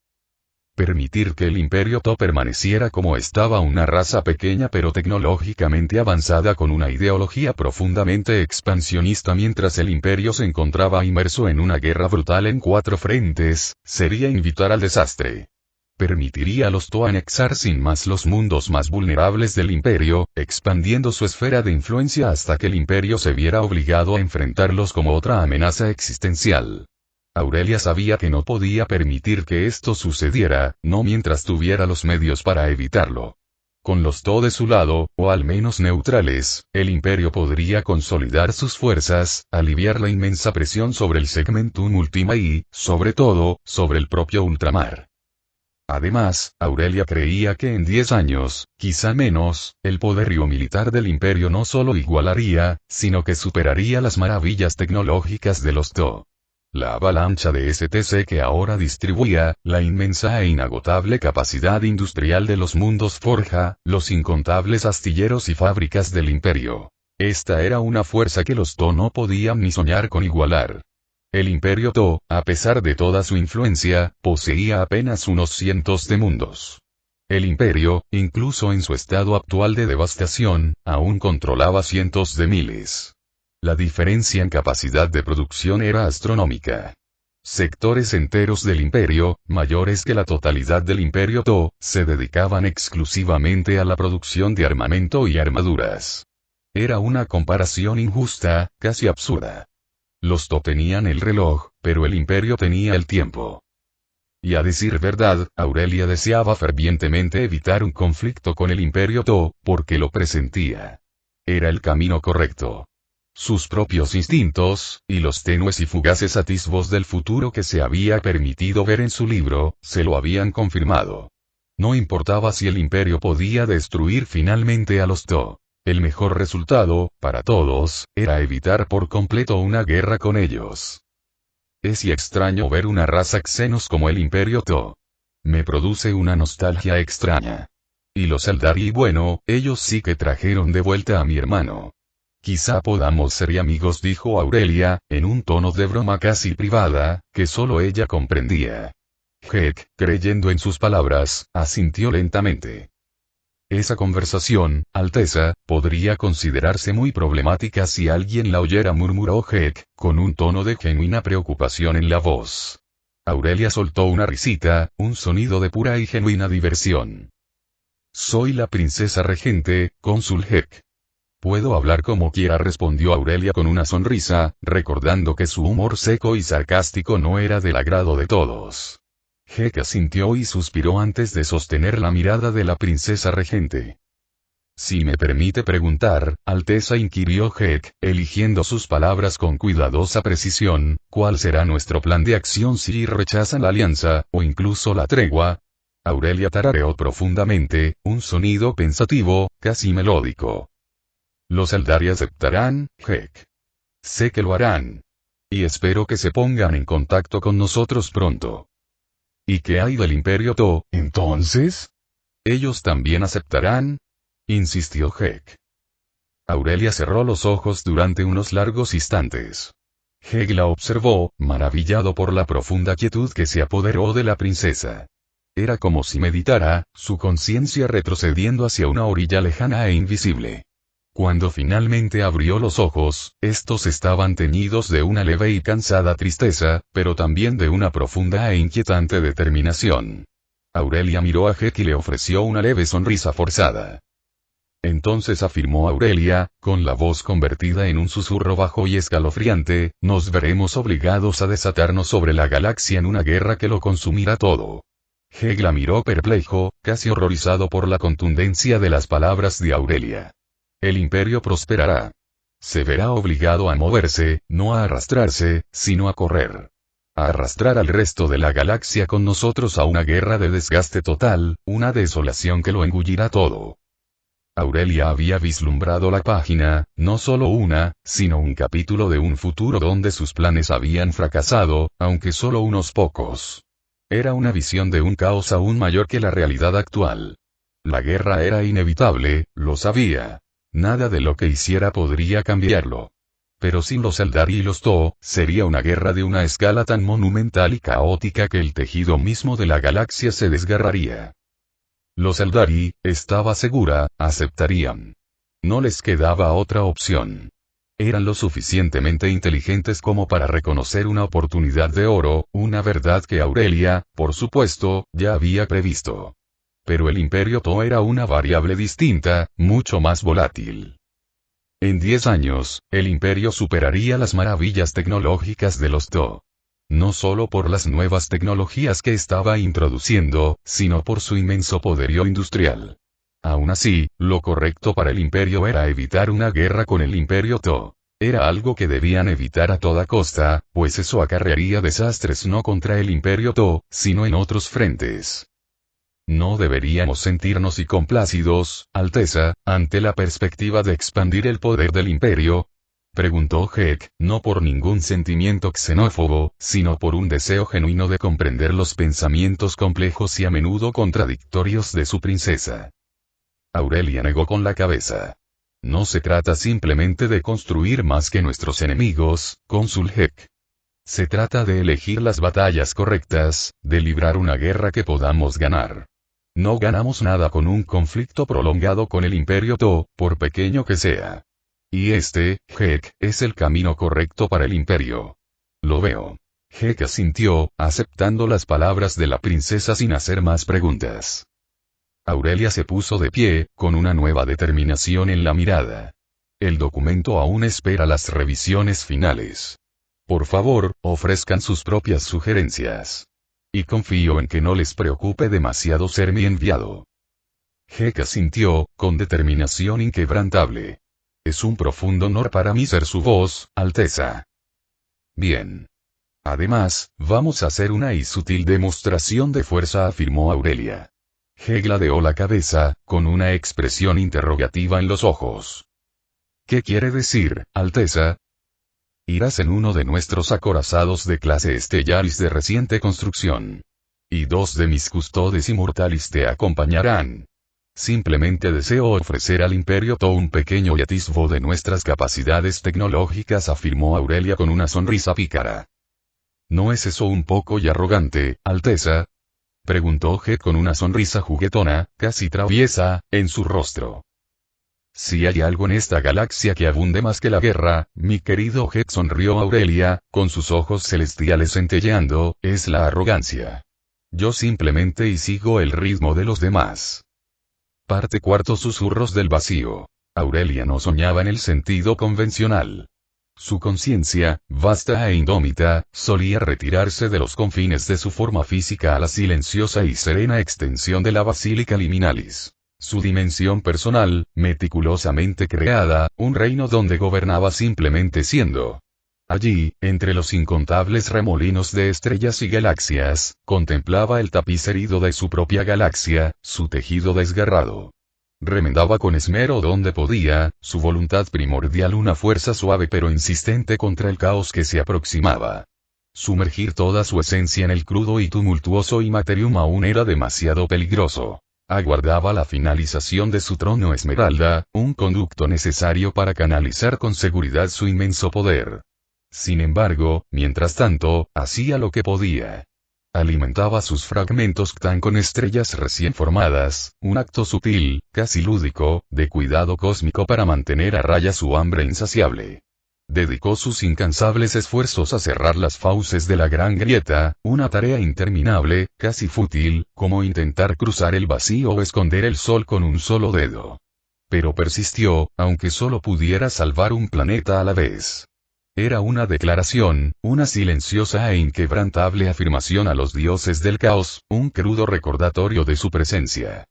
Permitir que el Imperio To permaneciera como estaba, una raza pequeña pero tecnológicamente avanzada con una ideología profundamente expansionista mientras el Imperio se encontraba inmerso en una guerra brutal en 4 frentes, sería invitar al desastre. Permitiría a los To anexar sin más los mundos más vulnerables del Imperio, expandiendo su esfera de influencia hasta que el Imperio se viera obligado a enfrentarlos como otra amenaza existencial. Aurelia sabía que no podía permitir que esto sucediera, no mientras tuviera los medios para evitarlo. Con los To de su lado, o al menos neutrales, el imperio podría consolidar sus fuerzas, aliviar la inmensa presión sobre el Segmentum Ultima y, sobre todo, sobre el propio ultramar. Además, Aurelia creía que en 10 años, quizá menos, el poderío militar del imperio no solo igualaría, sino que superaría las maravillas tecnológicas de los To. La avalancha de STC que ahora distribuía, la inmensa e inagotable capacidad industrial de los mundos Forja, los incontables astilleros y fábricas del imperio. Esta era una fuerza que los To no podían ni soñar con igualar. El Imperio To, a pesar de toda su influencia, poseía apenas unos cientos de mundos. El imperio, incluso en su estado actual de devastación, aún controlaba cientos de miles. La diferencia en capacidad de producción era astronómica. Sectores enteros del imperio, mayores que la totalidad del Imperio To, se dedicaban exclusivamente a la producción de armamento y armaduras. Era una comparación injusta, casi absurda. Los To tenían el reloj, pero el imperio tenía el tiempo. Y a decir verdad, Aurelia deseaba fervientemente evitar un conflicto con el Imperio To, porque lo presentía. Era el camino correcto. Sus propios instintos, y los tenues y fugaces atisbos del futuro que se había permitido ver en su libro, se lo habían confirmado. No importaba si el imperio podía destruir finalmente a los To. El mejor resultado, para todos, era evitar por completo una guerra con ellos. Es y extraño ver una raza xenos como el Imperio To. Me produce una nostalgia extraña. Y los Eldari, bueno, ellos sí que trajeron de vuelta a mi hermano. Quizá podamos ser amigos, dijo Aurelia, en un tono de broma casi privada, que solo ella comprendía. Heck, creyendo en sus palabras, asintió lentamente. Esa conversación, Alteza, podría considerarse muy problemática si alguien la oyera, murmuró Heck, con un tono de genuina preocupación en la voz. Aurelia soltó una risita, un sonido de pura y genuina diversión. Soy la princesa regente, cónsul Heck. Puedo hablar como quiera, respondió Aurelia con una sonrisa, recordando que su humor seco y sarcástico no era del agrado de todos. Heck asintió y suspiró antes de sostener la mirada de la princesa regente. Si me permite preguntar, Alteza, inquirió Heck, eligiendo sus palabras con cuidadosa precisión, ¿cuál será nuestro plan de acción si rechazan la alianza, o incluso la tregua? Aurelia tarareó profundamente, un sonido pensativo, casi melódico. Los Eldari aceptarán, Heck. Sé que lo harán. Y espero que se pongan en contacto con nosotros pronto. ¿Y qué hay del Imperio To, entonces? ¿Ellos también aceptarán? Insistió Heck. Aurelia cerró los ojos durante unos largos instantes. Heck la observó, maravillado por la profunda quietud que se apoderó de la princesa. Era como si meditara, su conciencia retrocediendo hacia una orilla lejana e invisible. Cuando finalmente abrió los ojos, estos estaban teñidos de una leve y cansada tristeza, pero también de una profunda e inquietante determinación. Aurelia miró a Heck y le ofreció una leve sonrisa forzada. Entonces afirmó Aurelia, con la voz convertida en un susurro bajo y escalofriante, nos veremos obligados a desatarnos sobre la galaxia en una guerra que lo consumirá todo. Heck la miró perplejo, casi horrorizado por la contundencia de las palabras de Aurelia. El imperio prosperará. Se verá obligado a moverse, no a arrastrarse, sino a correr. A arrastrar al resto de la galaxia con nosotros a una guerra de desgaste total, una desolación que lo engullirá todo. Aurelia había vislumbrado la página, no solo una, sino un capítulo de un futuro donde sus planes habían fracasado, aunque solo unos pocos. Era una visión de un caos aún mayor que la realidad actual. La guerra era inevitable, lo sabía. Nada de lo que hiciera podría cambiarlo. Pero sin los Eldari y los To, sería una guerra de una escala tan monumental y caótica que el tejido mismo de la galaxia se desgarraría. Los Eldari, estaba segura, aceptarían. No les quedaba otra opción. Eran lo suficientemente inteligentes como para reconocer una oportunidad de oro, una verdad que Aurelia, por supuesto, ya había previsto. Pero el Imperio To era una variable distinta, mucho más volátil. En 10 años, el Imperio superaría las maravillas tecnológicas de los To. No solo por las nuevas tecnologías que estaba introduciendo, sino por su inmenso poderío industrial. Aún así, lo correcto para el Imperio era evitar una guerra con el Imperio To. Era algo que debían evitar a toda costa, pues eso acarrearía desastres no contra el Imperio To, sino en otros frentes. ¿No deberíamos sentirnos y complácidos, Alteza, ante la perspectiva de expandir el poder del Imperio? Preguntó Heck, no por ningún sentimiento xenófobo, sino por un deseo genuino de comprender los pensamientos complejos y a menudo contradictorios de su princesa. Aurelia negó con la cabeza. No se trata simplemente de construir más que nuestros enemigos, cónsul Heck. Se trata de elegir las batallas correctas, de librar una guerra que podamos ganar. No ganamos nada con un conflicto prolongado con el Imperio To, por pequeño que sea. Y Heck, es el camino correcto para el Imperio. Lo veo. Heck asintió, aceptando las palabras de la princesa sin hacer más preguntas. Aurelia se puso de pie, con una nueva determinación en la mirada. El documento aún espera las revisiones finales. Por favor, ofrezcan sus propias sugerencias. Y confío en que no les preocupe demasiado ser mi enviado. Heck asintió, con determinación inquebrantable. Es un profundo honor para mí ser su voz, Alteza. Bien. Además, vamos a hacer una y sutil demostración de fuerza, afirmó Aurelia. Heck ladeó la cabeza, con una expresión interrogativa en los ojos. ¿Qué quiere decir, Alteza? Irás en uno de nuestros acorazados de clase Stellaris de reciente construcción. Y 2 de mis custodes inmortalis te acompañarán. Simplemente deseo ofrecer al Imperio To un pequeño atisbo de nuestras capacidades tecnológicas, afirmó Aurelia con una sonrisa pícara. ¿No es eso un poco y arrogante, Alteza? Preguntó Heck con una sonrisa juguetona, casi traviesa, en su rostro. Si hay algo en esta galaxia que abunde más que la guerra, mi querido Heck, sonrió Aurelia, con sus ojos celestiales centelleando, es la arrogancia. Yo simplemente y sigo el ritmo de los demás. Parte cuarto. Susurros del vacío. Aurelia no soñaba en el sentido convencional. Su conciencia, vasta e indómita, solía retirarse de los confines de su forma física a la silenciosa y serena extensión de la Basílica Liminalis. Su dimensión personal, meticulosamente creada, un reino donde gobernaba simplemente siendo. Allí, entre los incontables remolinos de estrellas y galaxias, contemplaba el tapiz herido de su propia galaxia, su tejido desgarrado. Remendaba con esmero donde podía, su voluntad primordial una fuerza suave pero insistente contra el caos que se aproximaba. Sumergir toda su esencia en el crudo y tumultuoso Immaterium aún era demasiado peligroso. Aguardaba la finalización de su trono esmeralda, un conducto necesario para canalizar con seguridad su inmenso poder. Sin embargo, mientras tanto, hacía lo que podía. Alimentaba sus fragmentos Ctán con estrellas recién formadas, un acto sutil, casi lúdico, de cuidado cósmico para mantener a raya su hambre insaciable. Dedicó sus incansables esfuerzos a cerrar las fauces de la gran grieta, una tarea interminable, casi fútil, como intentar cruzar el vacío o esconder el sol con un solo dedo. Pero persistió, aunque solo pudiera salvar un planeta a la vez. Era una declaración, una silenciosa e inquebrantable afirmación a los dioses del caos, un crudo recordatorio de su presencia.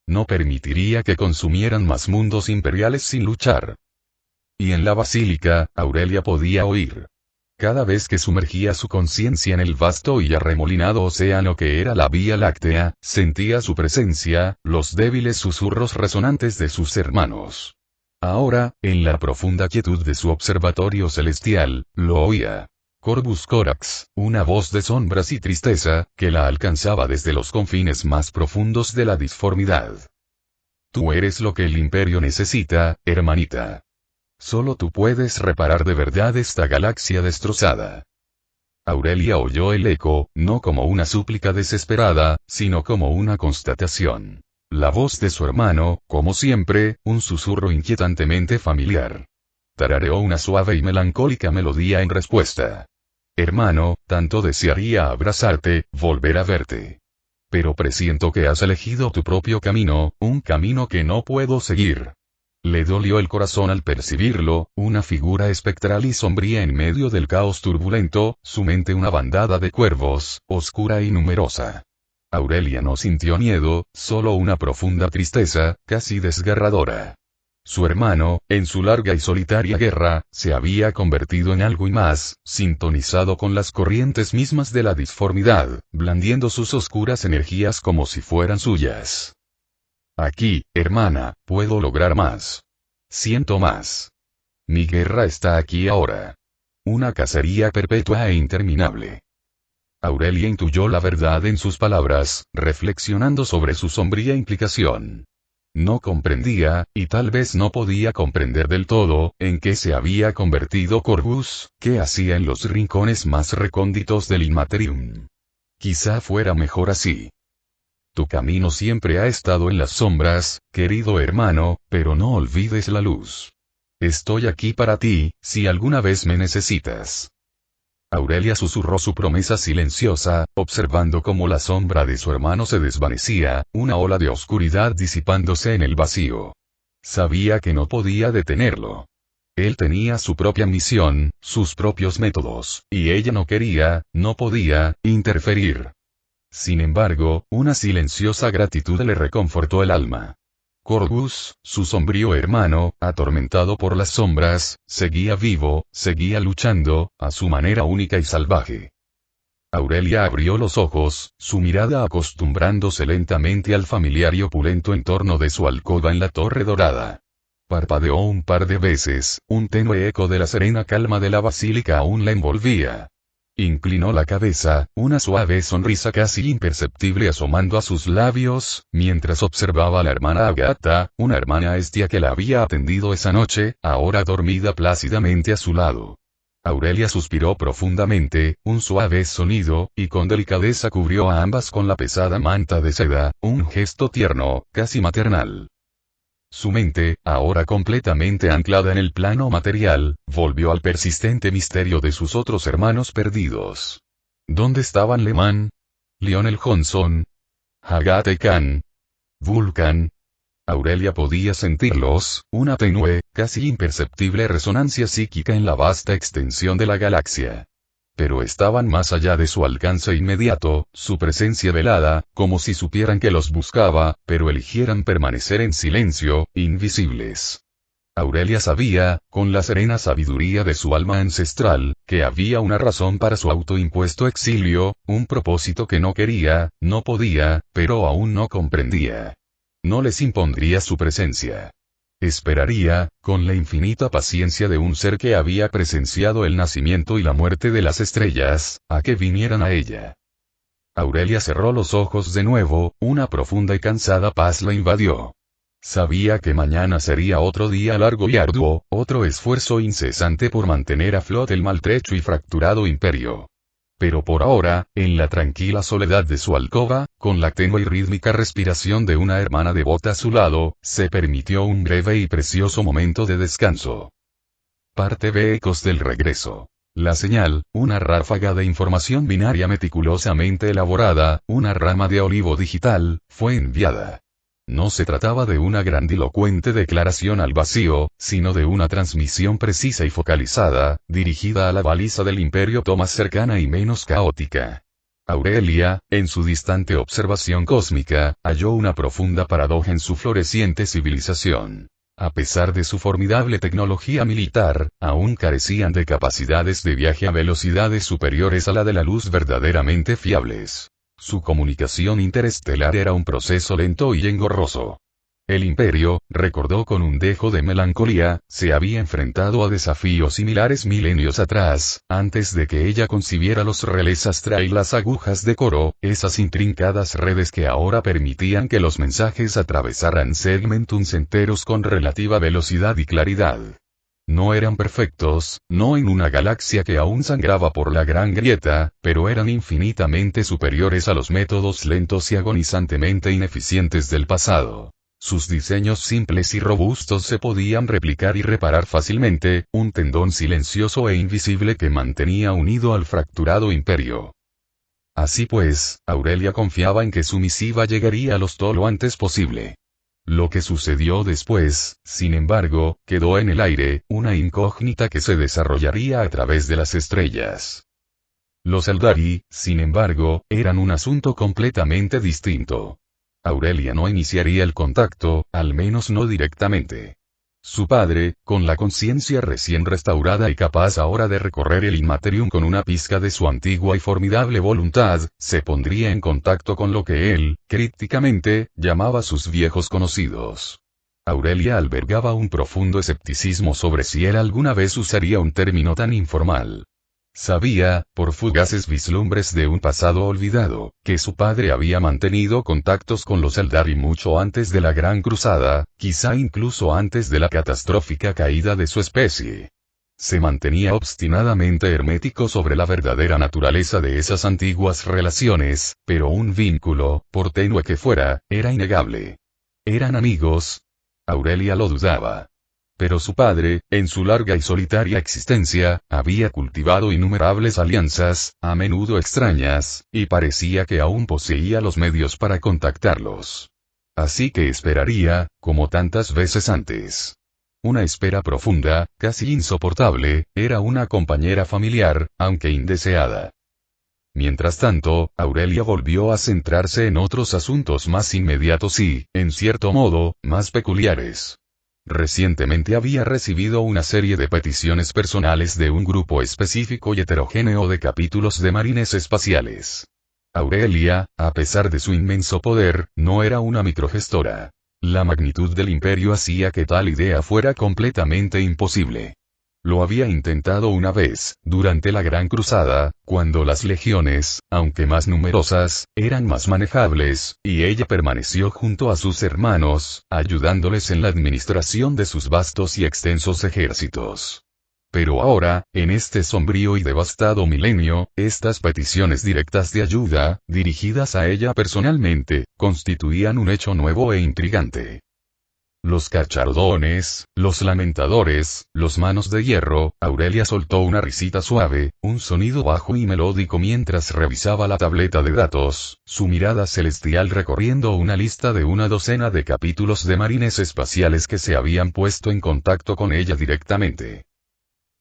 No permitiría que consumieran más mundos imperiales sin luchar. Y en la basílica, Aurelia podía oír. Cada vez que sumergía su conciencia en el vasto y arremolinado océano que era la Vía Láctea, sentía su presencia, los débiles susurros resonantes de sus hermanos. Ahora, en la profunda quietud de su observatorio celestial, lo oía. Corvus Corax, una voz de sombras y tristeza, que la alcanzaba desde los confines más profundos de la disformidad. Tú eres lo que el imperio necesita, hermanita. Solo tú puedes reparar de verdad esta galaxia destrozada. Aurelia oyó el eco, no como una súplica desesperada, sino como una constatación. La voz de su hermano, como siempre, un susurro inquietantemente familiar. Tarareó una suave y melancólica melodía en respuesta. Hermano, tanto desearía abrazarte, volver a verte. Pero presiento que has elegido tu propio camino, un camino que no puedo seguir. Le dolió el corazón al percibirlo, una figura espectral y sombría en medio del caos turbulento, su mente una bandada de cuervos, oscura y numerosa. Aurelia no sintió miedo, solo una profunda tristeza, casi desgarradora. Su hermano, en su larga y solitaria guerra, se había convertido en algo y más, sintonizado con las corrientes mismas de la disformidad, blandiendo sus oscuras energías como si fueran suyas. Aquí, hermana, puedo lograr más. Siento más. Mi guerra está aquí ahora. Una cacería perpetua e interminable. Aurelia intuyó la verdad en sus palabras, reflexionando sobre su sombría implicación. No comprendía, y tal vez no podía comprender del todo, en qué se había convertido Corvus, qué hacía en los rincones más recónditos del Immaterium. Quizá fuera mejor así. Tu camino siempre ha estado en las sombras, querido hermano, pero no olvides la luz. Estoy aquí para ti, si alguna vez me necesitas. Aurelia susurró su promesa silenciosa, observando cómo la sombra de su hermano se desvanecía, una ola de oscuridad disipándose en el vacío. Sabía que no podía detenerlo. Él tenía su propia misión, sus propios métodos, y ella no quería, no podía, interferir. Sin embargo, una silenciosa gratitud le reconfortó el alma. Corvus, su sombrío hermano, atormentado por las sombras, seguía vivo, seguía luchando, a su manera única y salvaje. Aurelia abrió los ojos, su mirada acostumbrándose lentamente al familiar y opulento entorno de su alcoba en la Torre Dorada. Parpadeó un par de veces, un tenue eco de la serena calma de la basílica aún la envolvía. Inclinó la cabeza, una suave sonrisa casi imperceptible asomando a sus labios, mientras observaba a la hermana Agatha, una hermana estia que la había atendido esa noche, ahora dormida plácidamente a su lado. Aurelia suspiró profundamente, un suave sonido, y con delicadeza cubrió a ambas con la pesada manta de seda, un gesto tierno, casi maternal. Su mente, ahora completamente anclada en el plano material, volvió al persistente misterio de sus otros hermanos perdidos. ¿Dónde estaban Leman? Lionel Johnson. Agatha Khan. Vulcan. Aurelia podía sentirlos, una tenue, casi imperceptible resonancia psíquica en la vasta extensión de la galaxia. Pero estaban más allá de su alcance inmediato, su presencia velada, como si supieran que los buscaba, pero eligieran permanecer en silencio, invisibles. Aurelia sabía, con la serena sabiduría de su alma ancestral, que había una razón para su autoimpuesto exilio, un propósito que no quería, no podía, pero aún no comprendía. No les impondría su presencia. Esperaría, con la infinita paciencia de un ser que había presenciado el nacimiento y la muerte de las estrellas, a que vinieran a ella. Aurelia cerró los ojos de nuevo, una profunda y cansada paz la invadió. Sabía que mañana sería otro día largo y arduo, otro esfuerzo incesante por mantener a flote el maltrecho y fracturado imperio. Pero por ahora, en la tranquila soledad de su alcoba, con la tenue y rítmica respiración de una hermana devota a su lado, se permitió un breve y precioso momento de descanso. Parte B. Ecos del regreso. La señal, una ráfaga de información binaria meticulosamente elaborada, una rama de olivo digital, fue enviada. No se trataba de una grandilocuente declaración al vacío, sino de una transmisión precisa y focalizada, dirigida a la baliza del Imperio más cercana y menos caótica. Aurelia, en su distante observación cósmica, halló una profunda paradoja en su floreciente civilización. A pesar de su formidable tecnología militar, aún carecían de capacidades de viaje a velocidades superiores a la de la luz verdaderamente fiables. Su comunicación interestelar era un proceso lento y engorroso. El Imperio, recordó con un dejo de melancolía, se había enfrentado a desafíos similares milenios atrás, antes de que ella concibiera los relés Astra y las agujas de Coro, esas intrincadas redes que ahora permitían que los mensajes atravesaran segmentos enteros con relativa velocidad y claridad. No eran perfectos, no en una galaxia que aún sangraba por la gran grieta, pero eran infinitamente superiores a los métodos lentos y agonizantemente ineficientes del pasado. Sus diseños simples y robustos se podían replicar y reparar fácilmente, un tendón silencioso e invisible que mantenía unido al fracturado imperio. Así pues, Aurelia confiaba en que su misiva llegaría a los lo antes posible. Lo que sucedió después, sin embargo, quedó en el aire, una incógnita que se desarrollaría a través de las estrellas. Los Eldari, sin embargo, eran un asunto completamente distinto. Aurelia no iniciaría el contacto, al menos no directamente. Su padre, con la conciencia recién restaurada y capaz ahora de recorrer el Inmaterium con una pizca de su antigua y formidable voluntad, se pondría en contacto con lo que él, crípticamente, llamaba sus viejos conocidos. Aurelia albergaba un profundo escepticismo sobre si él alguna vez usaría un término tan informal. Sabía, por fugaces vislumbres de un pasado olvidado, que su padre había mantenido contactos con los Eldari mucho antes de la Gran Cruzada, quizá incluso antes de la catastrófica caída de su especie. Se mantenía obstinadamente hermético sobre la verdadera naturaleza de esas antiguas relaciones, pero un vínculo, por tenue que fuera, era innegable. ¿Eran amigos? Aurelia lo dudaba. Pero su padre, en su larga y solitaria existencia, había cultivado innumerables alianzas, a menudo extrañas, y parecía que aún poseía los medios para contactarlos. Así que esperaría, como tantas veces antes. Una espera profunda, casi insoportable, era una compañera familiar, aunque indeseada. Mientras tanto, Aurelia volvió a centrarse en otros asuntos más inmediatos y, en cierto modo, más peculiares. Recientemente había recibido una serie de peticiones personales de un grupo específico y heterogéneo de capítulos de marines espaciales. Aurelia, a pesar de su inmenso poder, no era una microgestora. La magnitud del imperio hacía que tal idea fuera completamente imposible. Lo había intentado una vez, durante la Gran Cruzada, cuando las legiones, aunque más numerosas, eran más manejables, y ella permaneció junto a sus hermanos, ayudándoles en la administración de sus vastos y extensos ejércitos. Pero ahora, en este sombrío y devastado milenio, estas peticiones directas de ayuda, dirigidas a ella personalmente, constituían un hecho nuevo e intrigante. Los cachardones, los lamentadores, los manos de hierro. Aurelia soltó una risita suave, un sonido bajo y melódico mientras revisaba la tableta de datos, su mirada celestial recorriendo una lista de una docena de capítulos de marines espaciales que se habían puesto en contacto con ella directamente.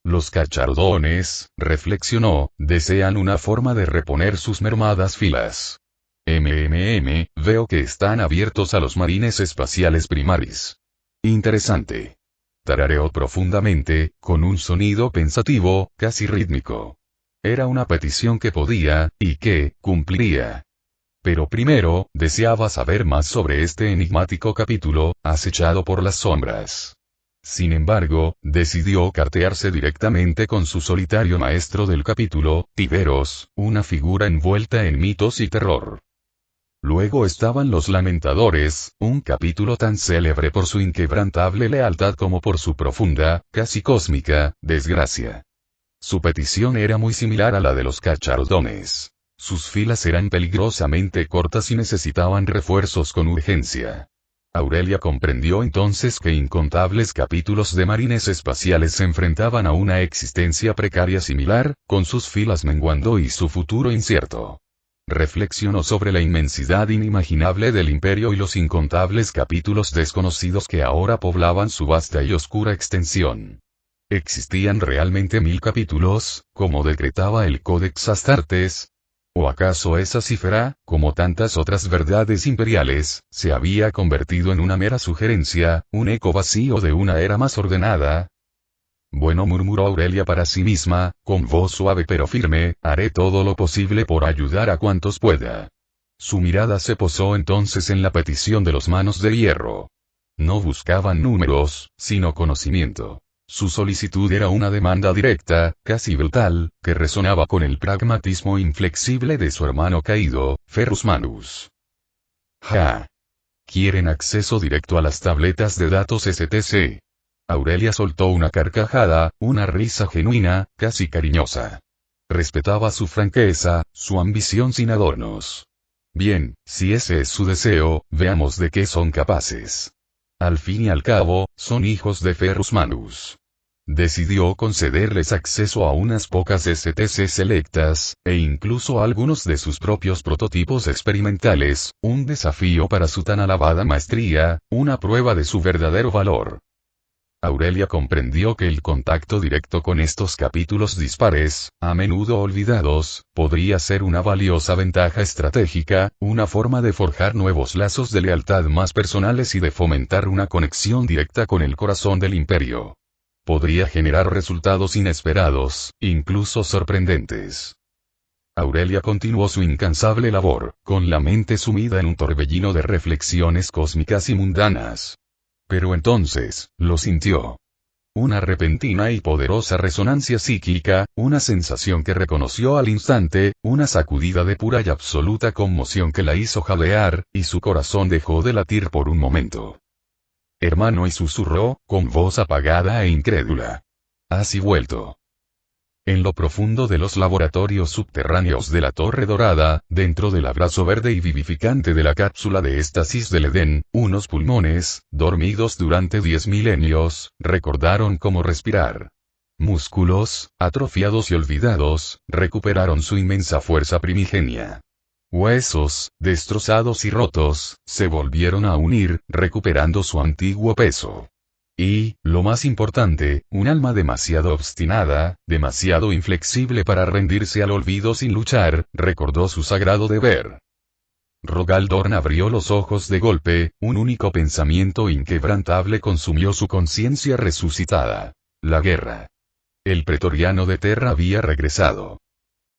Los cachardones, reflexionó, desean una forma de reponer sus mermadas filas. Veo que están abiertos a los marines espaciales primaris. Interesante. Tarareó profundamente, con un sonido pensativo, casi rítmico. Era una petición que podía, y que, cumpliría. Pero primero, deseaba saber más sobre este enigmático capítulo, acechado por las sombras. Sin embargo, decidió cartearse directamente con su solitario maestro del capítulo, Tiberos, una figura envuelta en mitos y terror. Luego estaban los lamentadores, un capítulo tan célebre por su inquebrantable lealtad como por su profunda, casi cósmica, desgracia. Su petición era muy similar a la de los cachardones. Sus filas eran peligrosamente cortas y necesitaban refuerzos con urgencia. Aurelia comprendió entonces que incontables capítulos de marines espaciales se enfrentaban a una existencia precaria similar, con sus filas menguando y su futuro incierto. Reflexionó sobre la inmensidad inimaginable del imperio y los incontables capítulos desconocidos que ahora poblaban su vasta y oscura extensión. ¿Existían realmente 1000 capítulos, como decretaba el Codex Astartes? ¿O acaso esa cifra, como tantas otras verdades imperiales, se había convertido en una mera sugerencia, un eco vacío de una era más ordenada? Bueno, murmuró Aurelia para sí misma, con voz suave pero firme, haré todo lo posible por ayudar a cuantos pueda. Su mirada se posó entonces en la petición de los manos de hierro. No buscaban números, sino conocimiento. Su solicitud era una demanda directa, casi brutal, que resonaba con el pragmatismo inflexible de su hermano caído, Ferrus Manus. ¡Ja! Quieren acceso directo a las tabletas de datos STC. Aurelia soltó una carcajada, una risa genuina, casi cariñosa. Respetaba su franqueza, su ambición sin adornos. Bien, si ese es su deseo, veamos de qué son capaces. Al fin y al cabo, son hijos de Ferrus Manus. Decidió concederles acceso a unas pocas STC selectas, e incluso a algunos de sus propios prototipos experimentales, un desafío para su tan alabada maestría, una prueba de su verdadero valor. Aurelia comprendió que el contacto directo con estos capítulos dispares, a menudo olvidados, podría ser una valiosa ventaja estratégica, una forma de forjar nuevos lazos de lealtad más personales y de fomentar una conexión directa con el corazón del imperio. Podría generar resultados inesperados, incluso sorprendentes. Aurelia continuó su incansable labor, con la mente sumida en un torbellino de reflexiones cósmicas y mundanas. Pero entonces, lo sintió. Una repentina y poderosa resonancia psíquica, una sensación que reconoció al instante, una sacudida de pura y absoluta conmoción que la hizo jadear, y su corazón dejó de latir por un momento. Hermano, y susurró, con voz apagada e incrédula. ¿Has vuelto? En lo profundo de los laboratorios subterráneos de la Torre Dorada, dentro del abrazo verde y vivificante de la cápsula de éxtasis del Edén, unos pulmones, dormidos durante 10 milenios, recordaron cómo respirar. Músculos, atrofiados y olvidados, recuperaron su inmensa fuerza primigenia. Huesos, destrozados y rotos, se volvieron a unir, recuperando su antiguo peso. Y, lo más importante, un alma demasiado obstinada, demasiado inflexible para rendirse al olvido sin luchar, recordó su sagrado deber. Rogal Dorn abrió los ojos de golpe, un único pensamiento inquebrantable consumió su conciencia resucitada. La guerra. El pretoriano de Terra había regresado.